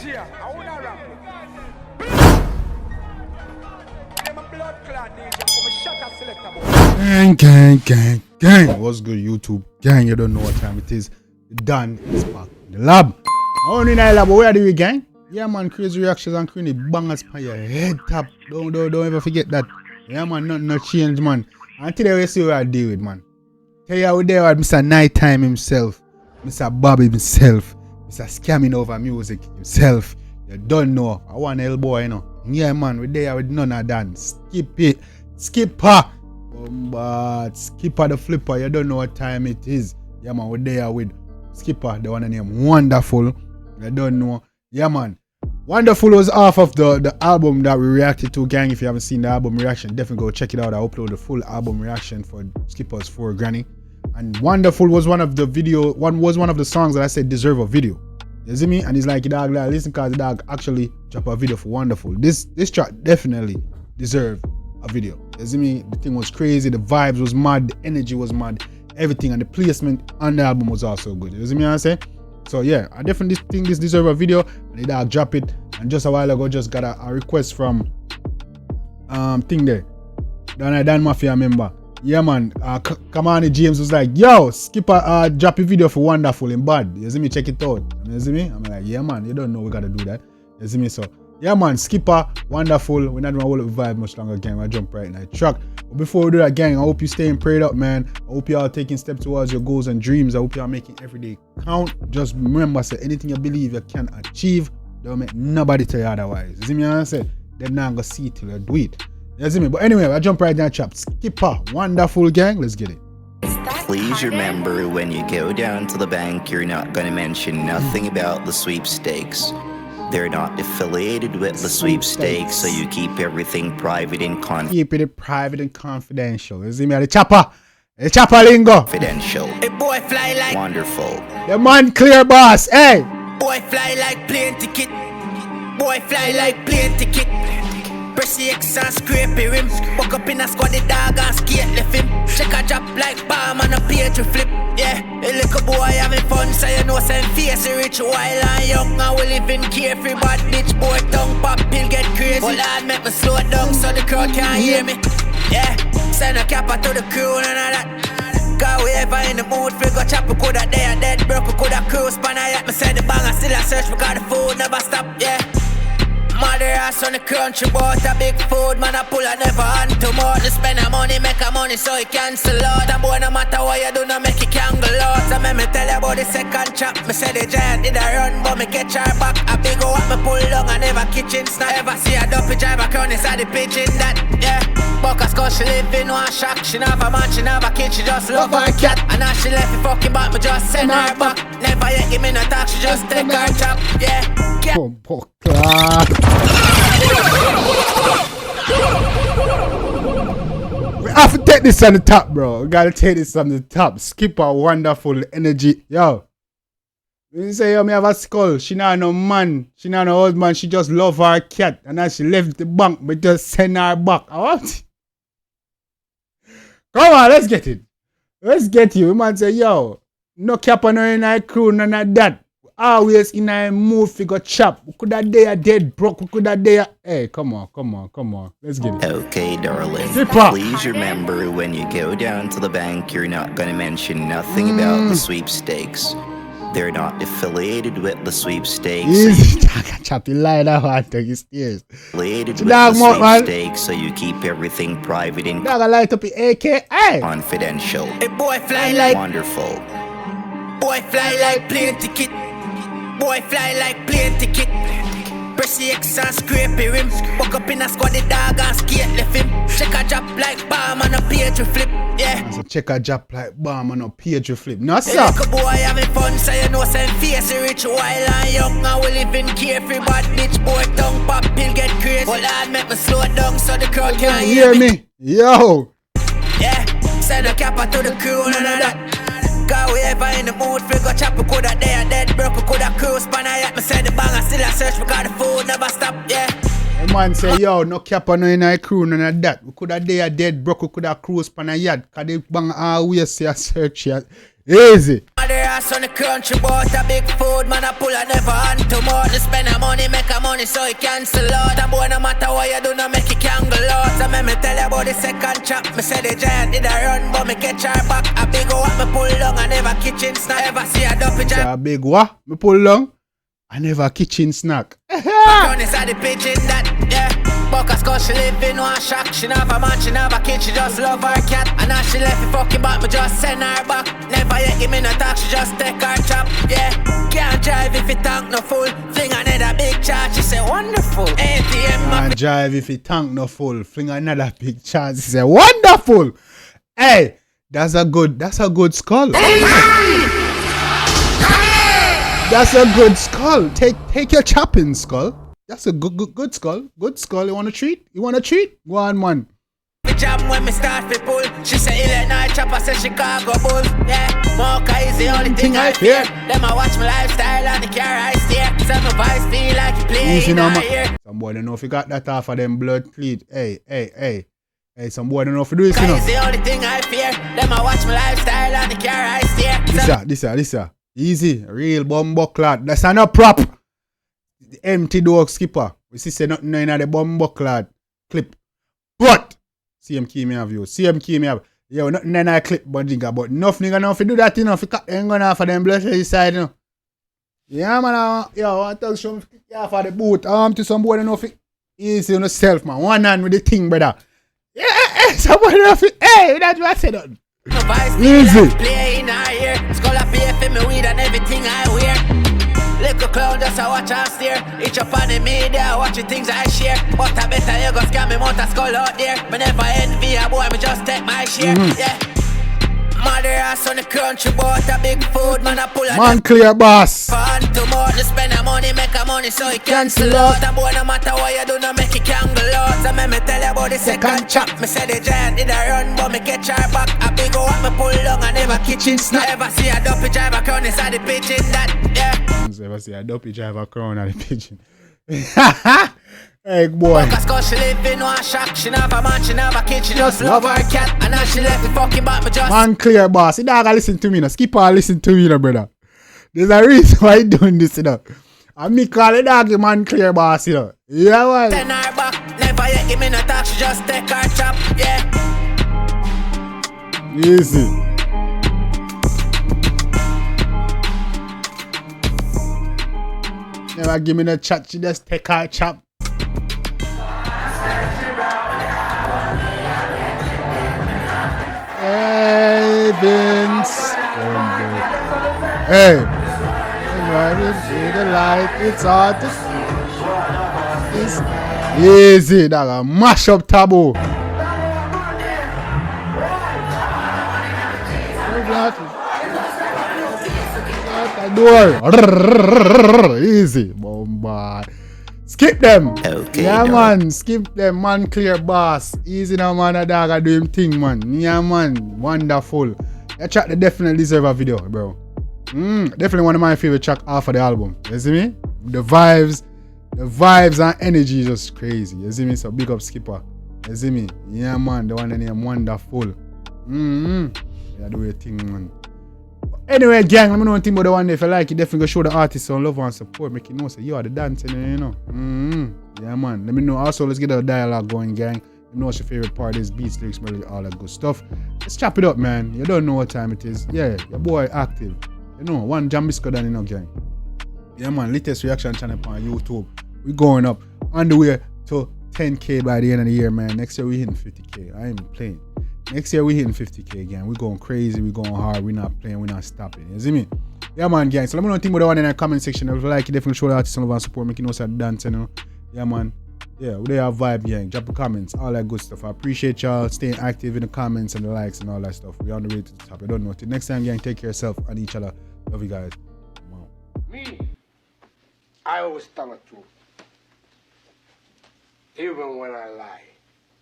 DJ, I wanna rap. I'm a blood clot DJ, I'm a shutter selector boy. Gang. What's good, YouTube? Gang, you don't know what time it is. Done is back in the lab. I only in the lab, but where are we, gang? Yeah, man, crazy reactions and crazy bangers by your head top. Don't ever forget that. Yeah, man, nothing no change, man. And today we see what I deal with, man. Tell you how there with Mr. Nighttime himself, Mr. Bobby himself, Mr. Scamming Over Music himself. You don't know. I want a boy, you know. Yeah, man, we're there with none of that. Skippa. But Skippa the Flipper, you don't know what time it is. Yeah, man, we're there with Skippa, the one named Wandaful. You don't know. Yeah, man. Wandaful was off of the album that we reacted to, gang. If you haven't seen the album reaction, definitely go check it out. I upload the full album reaction for Skippa's For Granny. And Wandaful was one of the songs that I said deserve a video. You see me? And he's like, dog, listen, cause the dog actually drop a video for Wandaful. This track definitely deserved a video. You see me? The thing was crazy, the vibes was mad, the energy was mad, everything, and the placement on the album was also good. You see me what I say? So yeah, I definitely think this deserves a video, and the dog drop it. And just a while ago, just got a request from thing there, Dan Mafia member. Yeah, man, Kamani James was like, yo, Skippa drop a video for Wandaful in bad. You see me? Check it out. You see me? I'm like, yeah, man, you don't know we gotta do that. You see me? So yeah, man, Skippa, Wandaful. We're not gonna hold up the vibe much longer, gang. I jump right in that track. But before we do that, gang, I hope you staying prayed up, man. I hope y'all taking steps towards your goals and dreams. I hope y'all making every day count. Just remember, say anything you believe you can achieve, don't make nobody tell you otherwise. You see me? I say they're not gonna see it till you do it. You see me? But anyway, I jump right in that trap. Skippa, Wandaful, gang. Let's get it. Please remember, when you go down to the bank, you're not going to mention nothing about the sweepstakes. They're not affiliated with the sweepstakes, so you keep everything private and confidential. Keep it private and confidential. You see me? The chopper lingo. Confidential. A boy fly like Wonderful. The man clear, boss. Hey. Boy fly like plane ticket. Boy fly like plane ticket. Press the X and scrape the rim. Walk up in a squad, the dog and skate left him. Check a drop like bomb and a page to flip. Yeah, a little boy having fun, so you know some face rich while and young. And we live in carefree, bad bitch boy tongue pop pill get crazy. But Lord make me slow it down so the crowd can't hear me. Yeah, send a capper to the crew and all that. Cause we ever in the mood, figure chop, we coulda there dead broke, we coulda cruise, pan I yet me say the bang, I still a search because the food never stop, yeah. Mother ass on the country, bought a big food, man I pull a never hand to more. To spend a money, make a money so it cancel out. And boy no matter what you do, no make it cangle out. So let me tell you about the second chop. Me say the giant did a run, but me catch her back. A big go up, me pull down and never kitchen snack. Ever see a dumpy driver crown inside the pigeon that, yeah. Buckers cause she live in one shack. She never man, she never kid, she just love her cat. And now she left me fucking back, me just send her back. Never yet give me no talk, she just take her chop, yeah. We have to take this on the top, bro. We gotta take this on the top. Skippa, Wandaful energy. Yo. You say, yo, me have a skull. She not no man. She not no old man. She just love her cat. And now she left the bank, but just send her back. What? Come on, let's get it. Let's get you. Man say, yo, no cap on her in her crew, none of that. Always in a mood figure chop. We could have there dead broke. We could have there. Hey, come on. Let's get it. Okay, darling. Skippa. Please remember, when you go down to the bank, you're not going to mention nothing about the sweepstakes. They're not affiliated with the sweepstakes. Easy. Chop the line out and take his stairs. Affiliated with the sweepstakes, so you keep everything private and dog light up the AK. Hey. Confidential. A boy fly like Wonderful. Boy fly like plane ticket. Boy fly like plane ticket. Press the X and scrape the rim. Walk up in a squad, the dog and skate left him. Check a drop like bomb and a page to flip. Yeah. So check a drop like bomb and a page to flip. No, sir. A little boy having fun, so you know some face rich while and young. And we live in carefree, bad bitch boy tongue pop pill get crazy. But Lord make me slow it down so the crowd can't hear me. Yo. Yeah. Send a capper to the crew and all that. Cause we ever in the mood, figure chop, we coulda there dead broke, we coulda cruise, pan I yet me say the bang, I still a search because the food never stop, yeah. The man say, yo, no cap on no in our crew, none of that. We coulda there dead broke, we coulda cruise, pan a yard, cause the bang always say a search, yeah. Easy. Mother Mother ass on the country, bought a big food, man, I pull a never on to more. To spend a money, make a money, so it cancel out. And boy, no matter what you do, no make it can go out. So let me tell you about the second chop. Me say the giant did a run, but me catch her back. A big what me pull long, I never kitchen snack. Ever see a dopey giant? A big what? Me pull long? I never kitchen snack. Back on inside the pigeon that, yeah. Buckers cause she live in one shack. She never man, she never kid, she just love her cat. And now she left me fucking back, me just send her back. Never yet give me no talk, she just take her chop, yeah. Can't drive if it tank no full. Fling another big charge, she say wonderful. ATM Can't drive if it tank no full. Fling another big charge, she say wonderful. Hey, that's a good skull. That's a good skull. Take your chopping skull. That's a good skull. Good skull. You want a treat? You want a treat? Go on, man. The jam when me start to pull. She say Illinois chopper say Chicago bull. Yeah, Mocha is the only thing I fear. Them I watch my lifestyle on the car I steer. Some of voice feel like you play Easy in now, our ear. some boy don't know if you got that off of them blood cleat. Hey, some boy don't know if you do this, you know. Is the only thing I fear. Them I watch my lifestyle on the car I steer. This. Easy, real bumbo clad. That's not a prop. The empty dog skipper. We see say nothing in the bumbo clad clip. But 𝐑𝐄𝐂𝐓𝐈𝐎𝐍. Yo, nothing in that clip, but enough nigga know if you do that, you know, if you cut ain't gonna for them blood side, you know. Yeah, man, yo, I want to tell you for the boot. To some boy don't know if it easy on yourself, man. One hand with the thing, brother. Yeah, somebody know if it, hey, that's what I said. Easy. Play in our ear. Skull up here for me weed and everything I wear. Little clown just a watch and stare. Each up on the media, watching things I share. But I better you go scam me mount a skull out there. Me never envy a boy, me just take my share. Yeah. Mother ass on the country, bought a big food, man, I pull a man clear boss. fun tomorrow. To spend a money, make a money, so it cancel out. And boy, no matter what you do, no make it can go out. So me tell you about the second chop. Me say the giant did a run, but me catch her back. A big what me pull long, I never kitchen snack. Ever see a dopey driver crown inside the pigeon that, yeah. Ever see a dopey driver crown at the pigeon? Hey, boy. Cause she live in one shack. She never man, she never kid, she just love her cat. And now she left me fucking back, me just Man clear boss. You dog listen to me now. Skipper listen to me now, brother. There's a reason why you doing this, you know. And me call the dog man clear boss, you know. Yeah, man. send her back. Never yet give me no talk, she just take her chop, yeah. Easy. Never give me no chat, she just take her chop. Hey, Vince. Hey. Right see the light, it's hard to see. Easy, dog. Mash up taboo. Door. Easy. Bombard. Skip them. Okay, yeah, dog. man. Skip them. Man clear boss. Easy now, man. A dog a do him thing, man. Yeah, man. Wonderful. That track they definitely deserve a video, bro. Definitely one of my favorite track off of the album. You see me? The vibes and energy is just crazy. You see me? So big up Skippa. You see me? Yeah, man. The one that name Wandaful. Yeah, do your thing, man. Anyway, gang, let me know one thing about the one day. If you like it, definitely go show the artist some love and support. Make it know, say you are the dancer, you know. Yeah, man. Let me know. Also, let's get a dialogue going, gang. You know what's your favorite part is, beats, lyrics, melody, all that good stuff. Let's chop it up, man. You don't know what time it is. Yeah, your boy active. You know, one Jambisco done, you know, gang. Yeah, man. Latest reaction channel on YouTube. We going up on the way to 10K by the end of the year, man. Next year we hitting 50K. I ain't playing. Next year we hitting 50K again. We going crazy, we going hard, we not playing, we not stopping. You see me? Yeah, man, gang. So let me know what you think about the one in the comment section. If you like it, definitely show the artist some love and support. Make you know some dance, you know. Yeah, man. Yeah, we have vibe, gang. Drop the comments, all that good stuff. I appreciate y'all staying active in the comments and the likes and all that stuff. We're on the way to the top. I don't know. Till next time, gang, take care of yourself and each other. Love you guys. Wow. Me, I always tell the truth. Even when I lie.